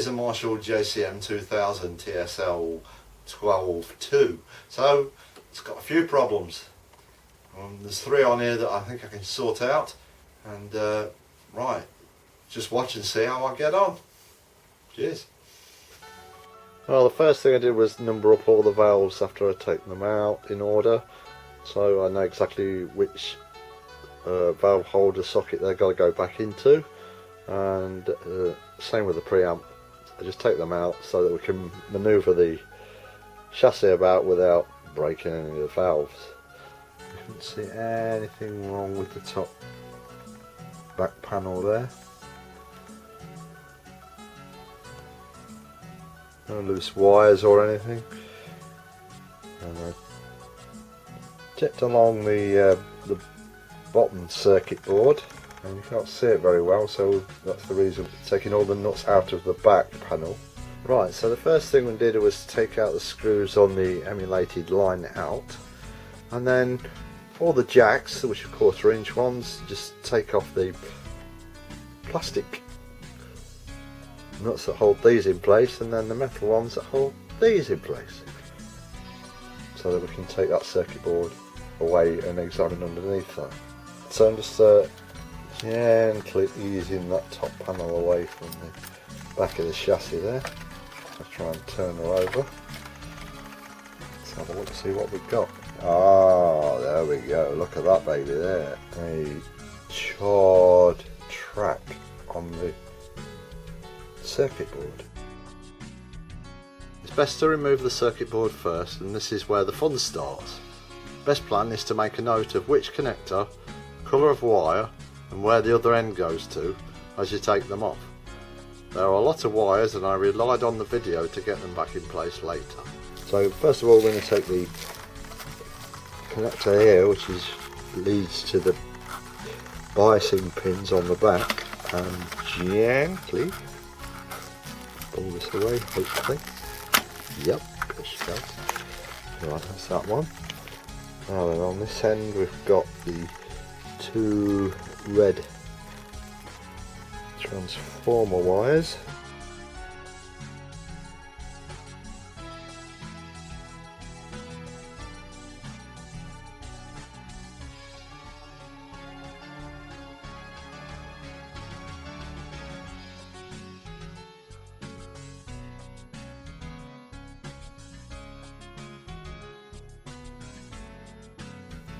is a Marshall JCM 2000 TSL122. So it's got a few problems. There's 3 on here that I think I can sort out, and right, just watch and see how I get on. Cheers. Well, the first thing I did was number up all the valves after I'd taken them out in order, so I know exactly which valve holder socket they've got to go back into, and same with the preamp. I just take them out so that we can manoeuvre the chassis about without breaking any of the valves. You couldn't see anything wrong with the top back panel there. No loose wires or anything. And I checked along the bottom circuit board, and you can't see it very well, so that's the reason for taking all the nuts out of the back panel. Right, so the first thing we did was take out the screws on the emulated line out, and then for the jacks, which are 1/4 inch ones, just take off the plastic nuts that hold these in place, and then the metal ones that hold these in place, so that we can take that circuit board away and examine underneath that. So I'm just gently easing that top panel away from the back of the chassis there. I'll try and turn her over. Let's have a look and see what we've got. Ah, there we go. Look at that baby there. A charred track on the circuit board. It's best to remove the circuit board first, and this is where the fun starts. Best plan is to make a note of which connector, colour of wire, and where the other end goes to as you take them off. There are a lot of wires, and I relied on the video to get them back in place later. So first of all, we're going to take the connector here, which leads to the biasing pins on the back, and gently pull this away, hopefully. Yep, there she goes. Right, that's that one. Now then, on this end we've got the 2 red transformer wires.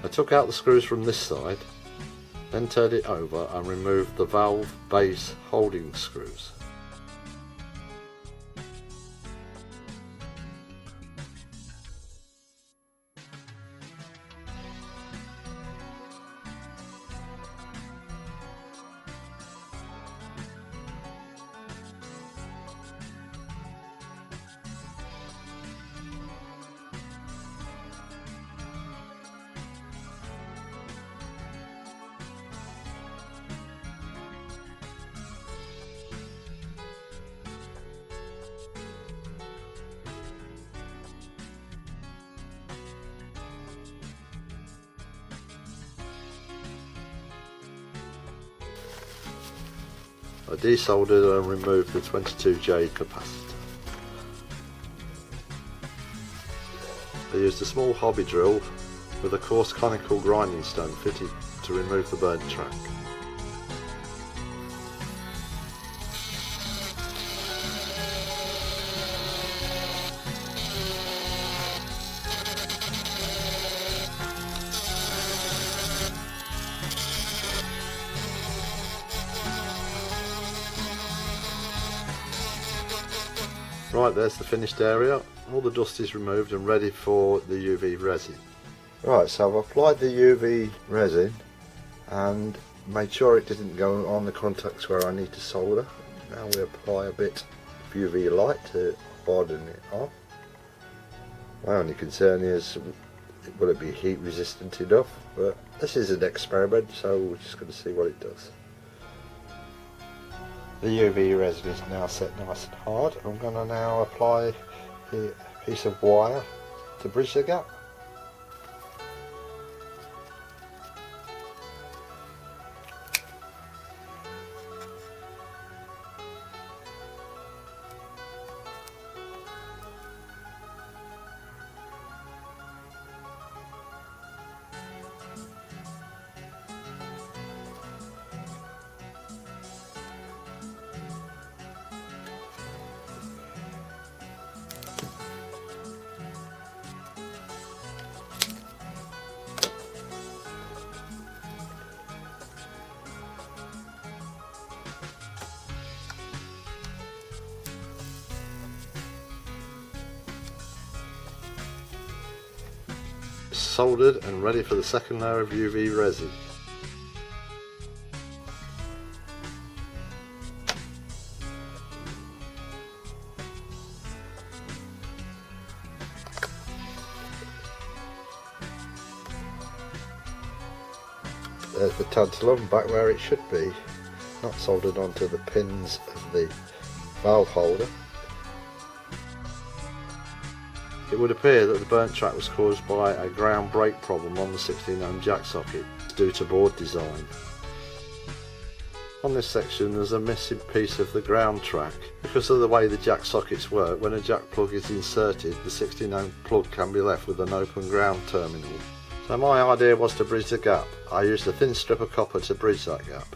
I took out the screws from this side, then turned it over and removed the valve base holding screws. I desoldered and removed the 22J capacitor. I used a small hobby drill with a coarse conical grinding stone fitted to remove the burnt track. Right, there's the finished area. All the dust is removed and ready for the UV resin. Right, so I've applied the UV resin and made sure it didn't go on the contacts where I need to solder. Now we apply a bit of UV light to harden it off. My only concern is, will it be heat resistant enough? But this is an experiment, so we're just going to see what it does. The UV resin is now set nice and hard. I'm going to now apply the piece of wire to bridge the gap. soldered and ready for the second layer of UV resin. There's the tantalum back where it should be, not soldered onto the pins of the valve holder. It would appear that the burnt track was caused by a ground break problem on the 16 ohm jack socket due to board design. On this section there's a missing piece of the ground track. Because of the way the jack sockets work, when a jack plug is inserted, the 16 ohm plug can be left with an open ground terminal. So my idea was to bridge the gap. I used a thin strip of copper to bridge that gap.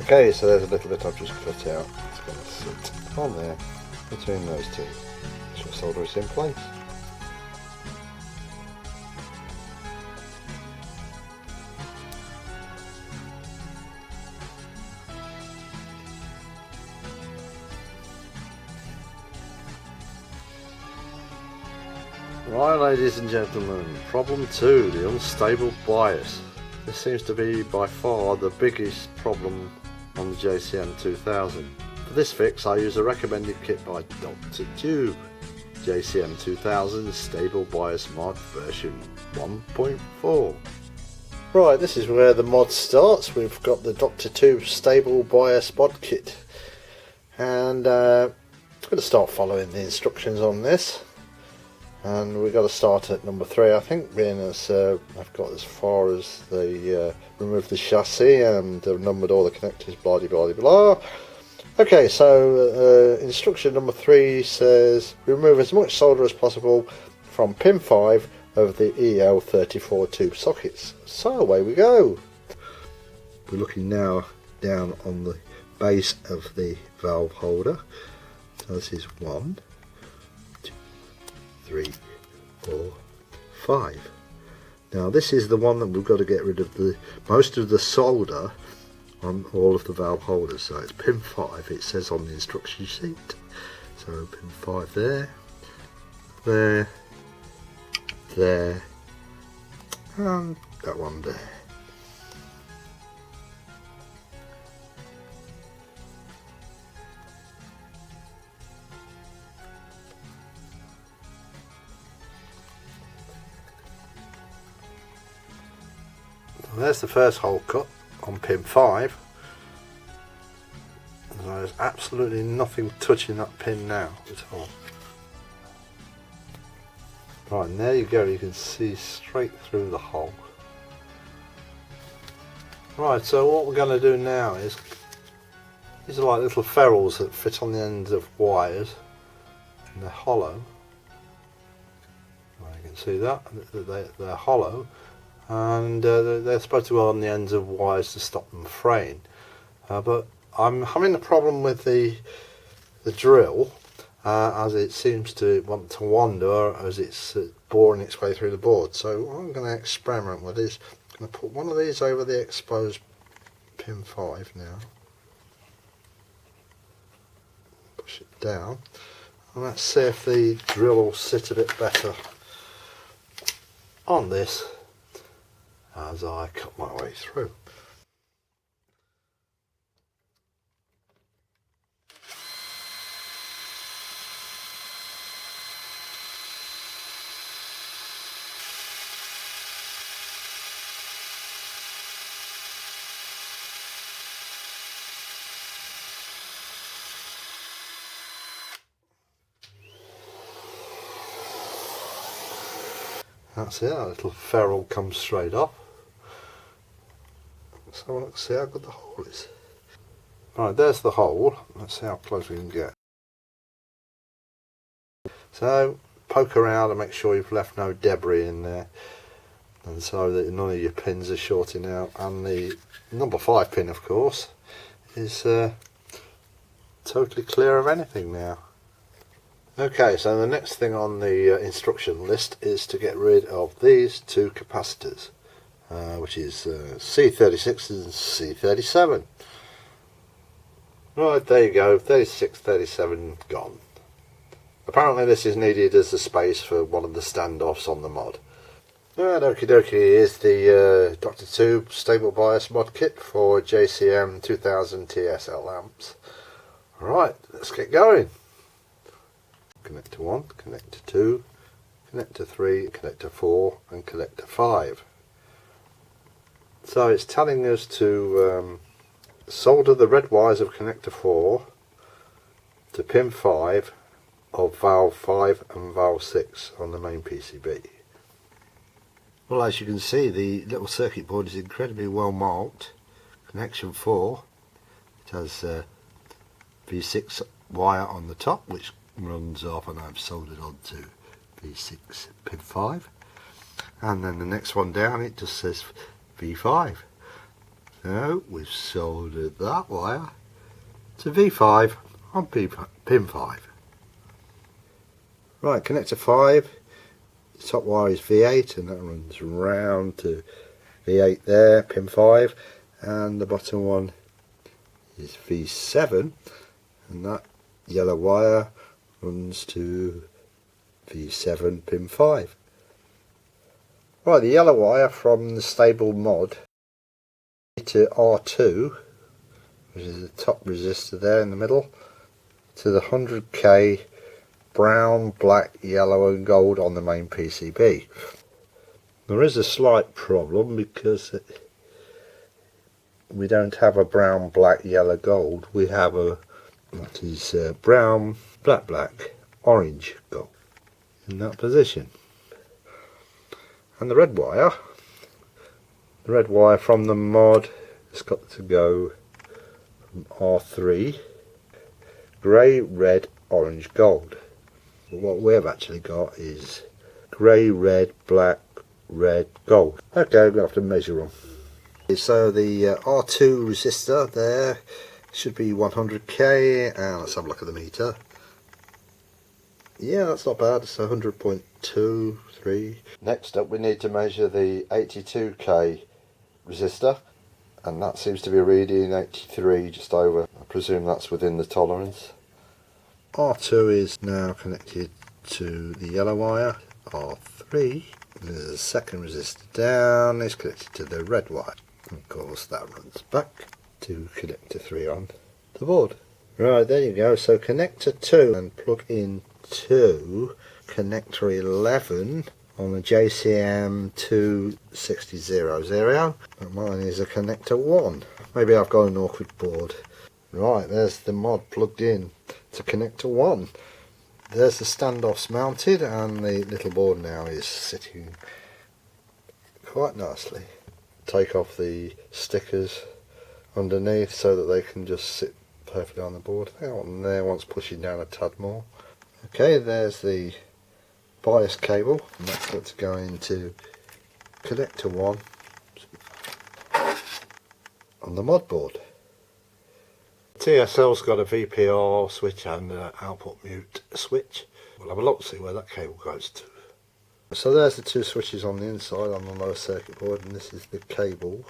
Okay, so there's a little bit I've just cut out. It's going to sit on there between those two. Just solder it in place. Right, ladies and gentlemen, problem 2, the unstable bias. This seems to be by far the biggest problem on the JCM 2000. For this fix I use a recommended kit by Dr.Tube, JCM 2000 Stable Bias Mod version 1.4. Right, this is where the mod starts. We've got the Dr.Tube Stable Bias Mod Kit, and I'm going to start following the instructions on this. And we've got to start at number 3, I think, being as I've got as far as the remove the chassis and numbered all the connectors, blah blah blah. Okay, so instruction number 3 says remove as much solder as possible from pin 5 of the EL34 tube sockets. So away we go. We're looking now down on the base of the valve holder. So this is 1, 2, 3, 4, 5. Now this is the one that we've got to get rid of the most of the solder on all of the valve holders. So it's pin 5, it says on the instruction sheet. So pin 5 there, there, there, and that one there. There's the first hole cut on pin 5. There's absolutely nothing touching that pin now at all. Right, and there you go, you can see straight through the hole. Right, so what we're going to do now is, these are like little ferrules that fit on the ends of wires, and they're hollow. Well, you can see that, they're hollow. And they're supposed to go on the ends of wires to stop them fraying, but I'm having a problem with the drill, as it seems to want to wander as it's boring its way through the board. So what I'm going to experiment with is I'm going to put one of these over the exposed pin 5 now, push it down, and let's see if the drill will sit a bit better on this as I cut my way through. That's it, that little ferrule comes straight off. So let's see how good the hole is. Right, there's the hole. Let's see how close we can get. So poke around and make sure you've left no debris in there, and so that none of your pins are shorting out. And the number 5 pin, of course, is to totally clear of anything now. Okay, so the next thing on the instruction list is to get rid of these two capacitors, which is C36 and C37. Right, there you go, 36, 37 gone. Apparently this is needed as the space for one of the standoffs on the mod. And okie dokie, here's the Dr.Tube stable bias mod kit for JCM 2000 TSL amps. Alright, let's get going. Connector 1, connector 2, connector 3, connector 4 and connector 5. So it's telling us to solder the red wires of connector 4 to pin 5 of valve 5 and valve 6 on the main PCB. Well, as you can see, the little circuit board is incredibly well marked. Connection 4, it has V6 wire on the top which runs off, and I've soldered onto V6 pin 5, and then the next one down it just says V5. So we've soldered that wire to V5 on pin 5. Right, connector 5, the top wire is V8 and that runs round to V8 there, pin 5, and the bottom one is V7 and that yellow wire runs to V7 pin 5. Right, the yellow wire from the stable mod to R2, which is the top resistor there in the middle, to the 100k brown, black, yellow and gold on the main PCB. There is a slight problem because we don't have a brown, black, yellow, gold. We have a that is brown, black, black, orange, gold in that position. And the red wire from the mod has got to go from R3, grey, red, orange, gold. But what we've actually got is grey, red, black, red, gold. Okay, we're going to have to measure them. So the R2 resistor there should be 100k, and let's have a look at the meter. Yeah, that's not bad, it's 100.23. Next up we need to measure the 82k resistor, and that seems to be reading 83, just over. I presume that's within the tolerance. R2 is now connected to the yellow wire. R3, there's a second resistor down, it's connected to the red wire. Of course that runs back to connector 3 on the board. Right, there you go. So connector 2 and plug in to connector 11 on the JCM 26000, and mine is a connector 1. Maybe I've got an awkward board. Right, there's the mod plugged in to connector 1. There's the standoffs mounted, and the little board now is sitting quite nicely. Take off the stickers underneath so that they can just sit perfectly on the board. That one there wants pushing down a tad more. Okay, there's the bias cable, and that's got to go into connector 1 on the mod board. TSL's got a VPR switch and an output mute switch. We'll have a look to see where that cable goes to. So there's the two switches on the inside on the lower circuit board, and this is the cable,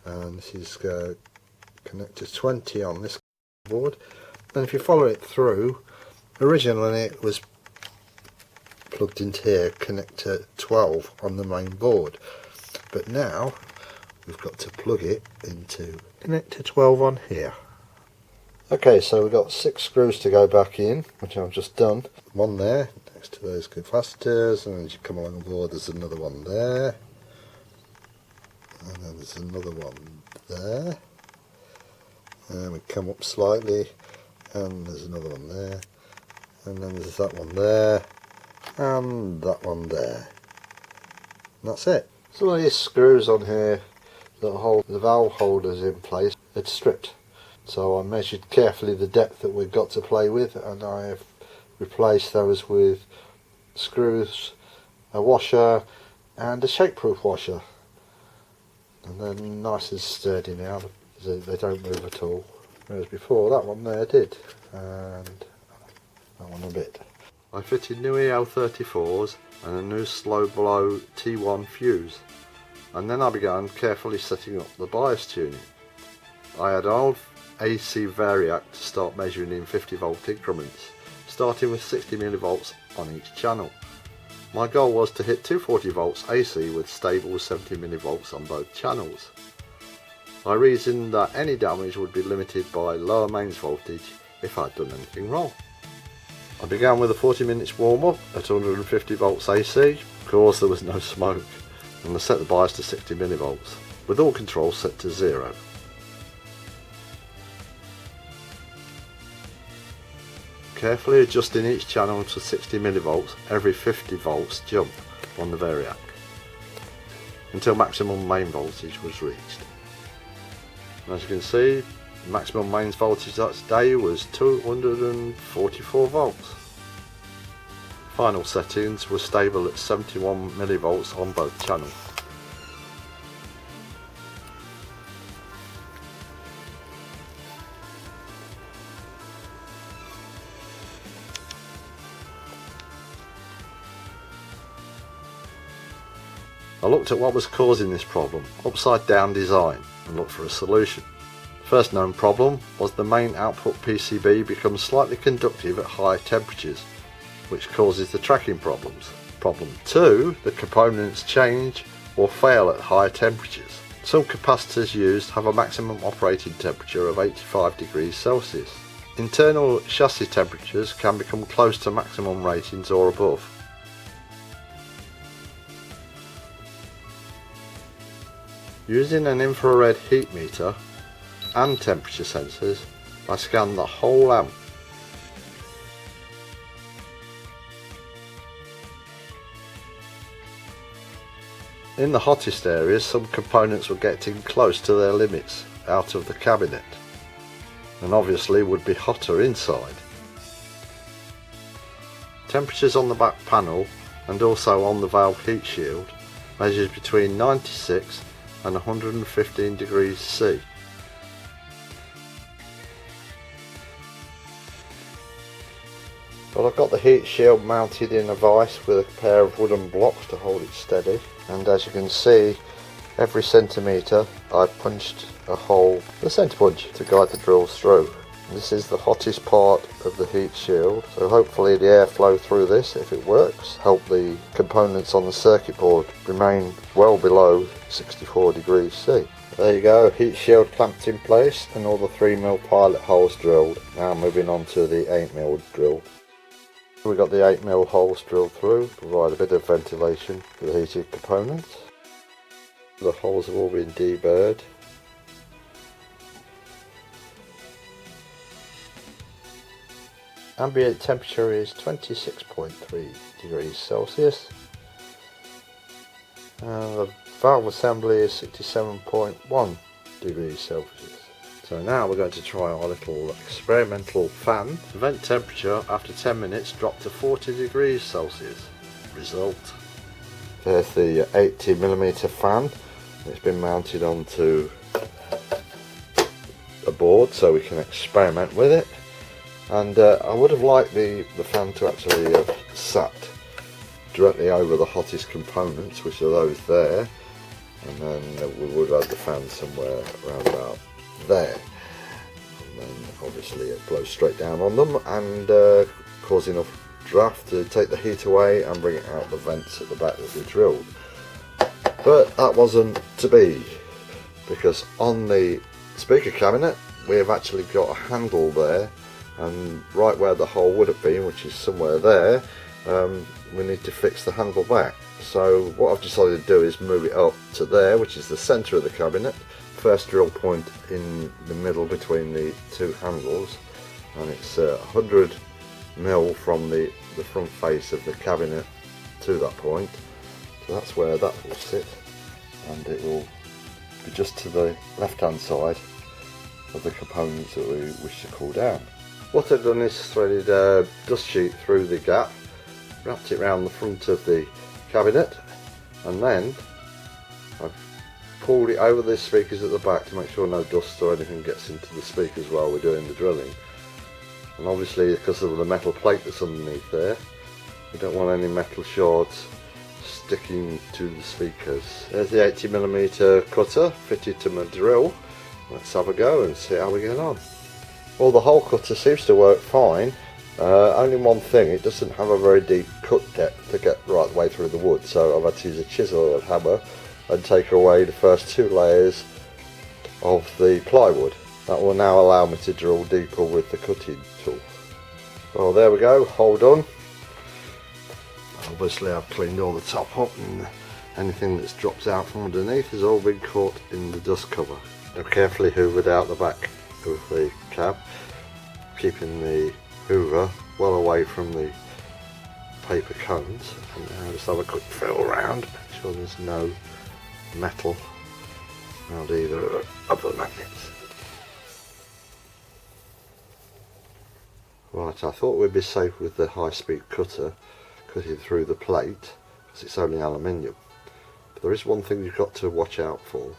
and this is connector 20 on this board. And if you follow it through, originally it was plugged into here, connector 12 on the main board, but now we've got to plug it into connector 12 on here. Okay, so we've got 6 screws to go back in, which I've just done. One there next to those capacitors, and as you come along the board there's another one there, and then there's another one there, and we come up slightly and there's another one there, and then there's that one there, and that one there, and that's it. Some of these screws on here that hold the valve holders in place, it's stripped, so I measured carefully the depth that we've got to play with, and I have replaced those with screws, a washer and a shakeproof washer, and they're nice and sturdy now, they don't move at all. whereas before that one there did, and that one a bit. I fitted new EL34s and a new slow blow T1 fuse, and then I began carefully setting up the bias tuning. I had an old AC variac to start measuring in 50 volt increments, starting with 60 millivolts on each channel. My goal was to hit 240 volts AC with stable 70 millivolts on both channels. I reasoned that any damage would be limited by lower mains voltage if I'd done anything wrong. I began with a 40 minutes warm up at 150 volts AC, of course there was no smoke, and I set the bias to 60 millivolts, with all controls set to 0. Carefully adjusting each channel to 60 millivolts every 50 volts jump on the variac, until maximum main voltage was reached. And as you can see, the maximum mains voltage that day was 244 volts. Final settings were stable at 71 millivolts on both channels. I looked at what was causing this problem, upside down design, and looked for a solution. First known problem was the main output PCB becomes slightly conductive at high temperatures, which causes the tracking problems. Problem 2, the components change or fail at high temperatures. Some capacitors used have a maximum operating temperature of 85 degrees Celsius. Internal chassis temperatures can become close to maximum ratings or above. Using an infrared heat meter and temperature sensors, I scanned the whole amp. In the hottest areas, some components were getting close to their limits out of the cabinet, and obviously would be hotter inside. Temperatures on the back panel and also on the valve heat shield measured between 96 and 115 degrees C. But I've got the heat shield mounted in a vise with a pair of wooden blocks to hold it steady, and as you can see, every centimetre I punched a hole with a centre punch to guide the drills through. This is the hottest part of the heat shield, so hopefully the airflow through this, if it works, help the components on the circuit board remain well below 64 degrees C. There you go, heat shield clamped in place and all the 3mm pilot holes drilled. Now moving on to the 8mm drill. We've got the 8mm holes drilled through, provide a bit of ventilation for the heated components. The holes have all been deburred. Ambient temperature is 26.3 degrees Celsius and the valve assembly is 67.1 degrees Celsius. So now we're going to try our little experimental fan. The vent temperature after 10 minutes dropped to 40 degrees Celsius. Result. There's the 80mm fan. It's been mounted onto a board so we can experiment with it. And I would have liked the fan to actually have sat directly over the hottest components, which are those there, and then we would have the fan somewhere around about there, and then obviously it blows straight down on them and cause enough draft to take the heat away and bring it out the vents at the back that we drilled. But that wasn't to be, because on the speaker cabinet we have actually got a handle there, and right where the hole would have been, which is somewhere there, we need to fix the handle back. So what I've decided to do is move it up to there, which is the centre of the cabinet, first drill point in the middle between the two handles, and it's 100mm from the front face of the cabinet to that point. So that's where that will sit, and it will be just to the left hand side of the components that we wish to cool down. What I've done is threaded a dust sheet through the gap, wrapped it around the front of the cabinet, and then I've pulled it over the speakers at the back to make sure no dust or anything gets into the speakers while we're doing the drilling. And obviously, because of the metal plate that's underneath there, we don't want any metal shards sticking to the speakers. There's the 80mm cutter fitted to my drill. Let's have a go and see how we get on. Well, the hole cutter seems to work fine. Only one thing, it doesn't have a very deep cut depth to get right the way through the wood, so I've had to use a chisel or a hammer and take away the first 2 layers of the plywood. That will now allow me to drill deeper with the cutting tool. Well, there we go, hole done. Obviously I've cleaned all the top up, and anything that's dropped out from underneath has all been caught in the dust cover. I've carefully hoovered out the back of the cab, keeping the hoover well away from the paper cones. And now just have a quick feel around, make sure there's no metal around either of the magnets. Right, I thought we'd be safe with the high-speed cutter cutting through the plate because it's only aluminium. But there is one thing you've got to watch out for.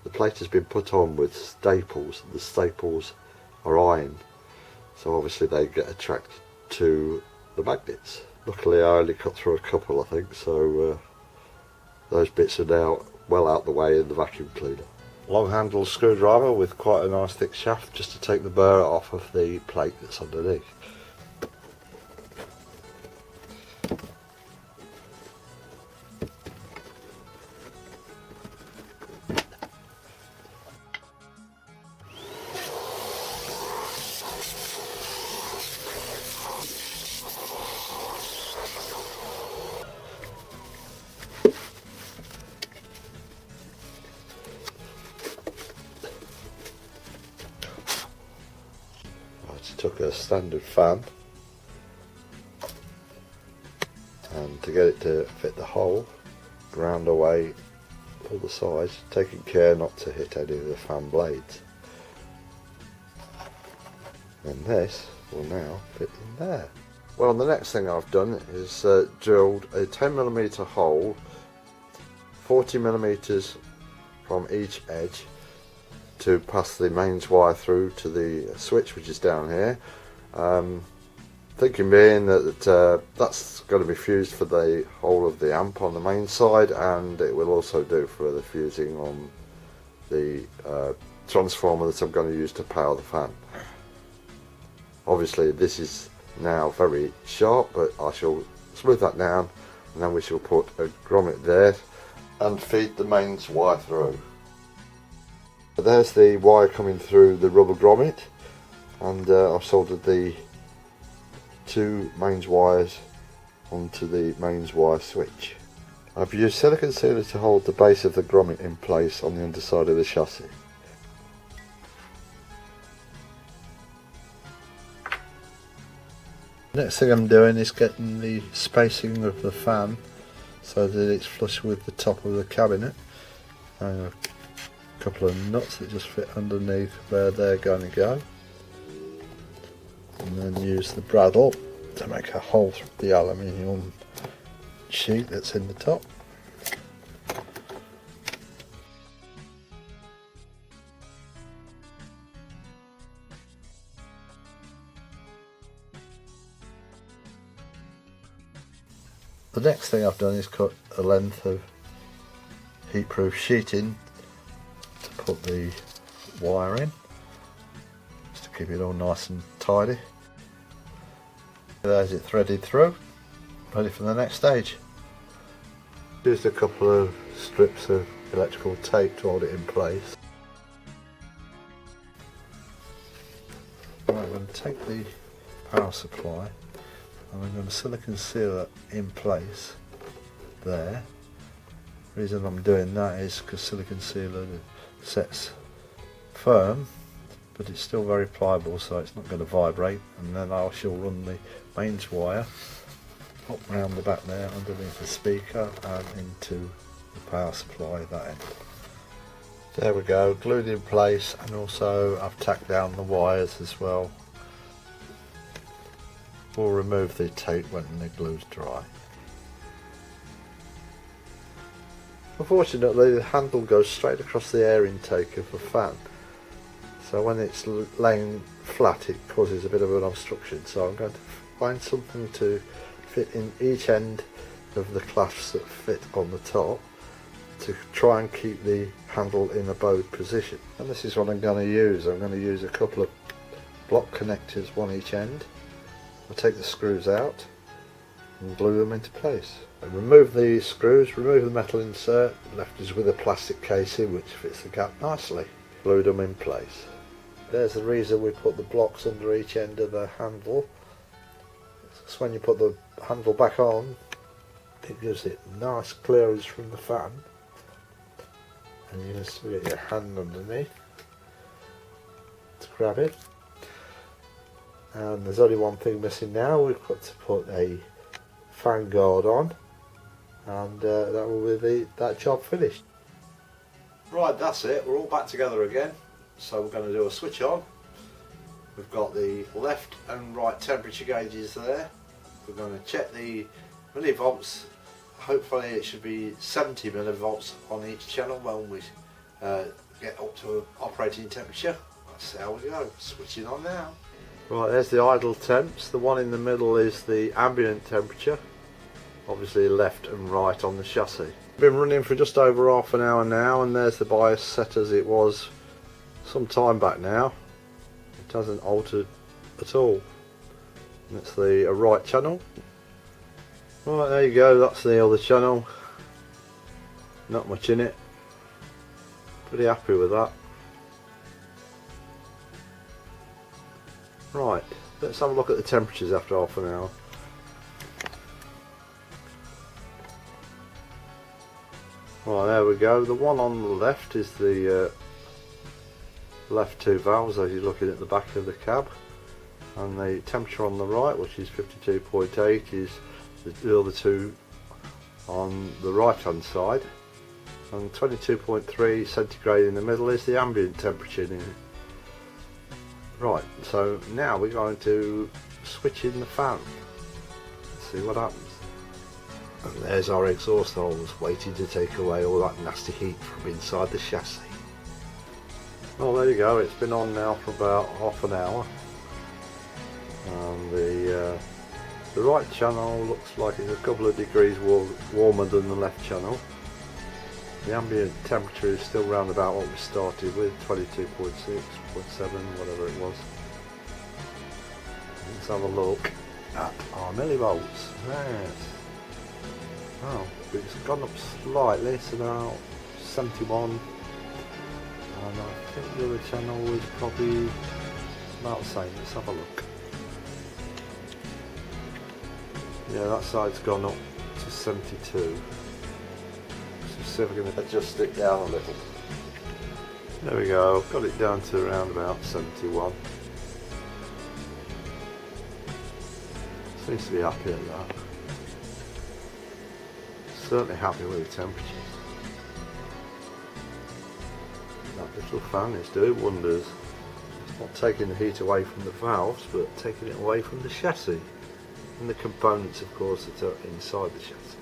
The plate has been put on with staples. The staples are iron, so obviously they get attracted to the magnets. Luckily I only cut through a couple, I think, so those bits are now well out the way in the vacuum cleaner. Long handled screwdriver with quite a nice thick shaft just to take the burr off of the plate that's underneath. Took a standard fan, and to get it to fit the hole, ground away all the sides, taking care not to hit any of the fan blades. And this will now fit in there. Well, the next thing I've done is drilled a 10mm hole, 40mm from each edge, to pass the mains wire through to the switch, which is down here. Thinking being that that's going to be fused for the whole of the amp on the main side, and it will also do for the fusing on the transformer that I'm going to use to power the fan. Obviously this is now very sharp, but I shall smooth that down, and then we shall put a grommet there and feed the mains wire through. There's the wire coming through the rubber grommet, and I've soldered the 2 mains wires onto the mains wire switch. I've used silicone sealer to hold the base of the grommet in place on the underside of the chassis. Next thing I'm doing is getting the spacing of the fan so that it's flush with the top of the cabinet. Couple of nuts that just fit underneath where they're going to go, and then use the bradawl to make a hole through the aluminium sheet that's in the top. The next thing I've done is cut a length of heat-proof sheeting to put the wire in, just to keep it all nice and tidy. There's it threaded through, ready for the next stage. Used a couple of strips of electrical tape to hold it in place. Right, I'm going to take the power supply and I'm going to silicone seal it in place there. The reason I'm doing that is because silicone sealer sets firm, but it's still very pliable, so it's not going to vibrate. And then I shall run the mains wire up round the back there underneath the speaker and into the power supply at that end. There we go, glued in place, and also I've tacked down the wires as well. We'll remove the tape when the glue's dry. Unfortunately, the handle goes straight across the air intake of the fan, so when it's laying flat it causes a bit of an obstruction, so I'm going to find something to fit in each end of the clasps that fit on the top to try and keep the handle in a bowed position. And this is what I'm going to use. I'm going to use a couple of block connectors, one each end. I'll take the screws out and glue them into place. And remove the screws, remove the metal insert, left us with a plastic casing which fits the gap nicely. Glue them in place. There's the reason we put the blocks under each end of the handle. So when you put the handle back on, it gives it nice clearance from the fan, and you just get your hand underneath to grab it. And there's only one thing missing now. We've got to put a fan guard on, and that will be that job finished. Right, that's it. We're all back together again. So we're going to do a switch on. We've got the left and right temperature gauges there. We're going to check the millivolts. Hopefully it should be 70 millivolts on each channel when we get up to operating temperature. That's how we go. Switching on now. Right, there's the idle temps. The one in the middle is the ambient temperature. Obviously left and right on the chassis. Been running for just over half an hour now, and there's the bias set as it was some time back now. It hasn't altered at all. And it's the right channel. Right, there you go, that's the other channel. Not much in it. Pretty happy with that. Right, let's have a look at the temperatures after half an hour. Right, there we go. The one on the left is the left two valves as you're looking at the back of the cab, and the temperature on the right, which is 52.8, is the other two on the right hand side, and 22.3 centigrade in the middle is the ambient temperature. Right, so now we're going to switch in the fan. Let's see what happens. And there's our exhaust holes waiting to take away all that nasty heat from inside the chassis. Well, there you go, it's been on now for about half an hour, and the right channel looks like it's a couple of degrees warmer than the left channel. The ambient temperature is still round about what we started with, 22.6, 0.7, whatever it was. Let's have a look at our millivolts. Yes. Oh, it's gone up slightly, it's about 71. And I think the other channel is probably about the same. Let's have a look. Yeah, that side's gone up to 72. Let's see if we're going to adjust it down a little. There we go, I've got it down to around about 71. Seems to be happy at that. Certainly happy with the temperatures. That little fan is doing wonders. It's not taking the heat away from the valves, but taking it away from the chassis and the components, of course, that are inside the chassis.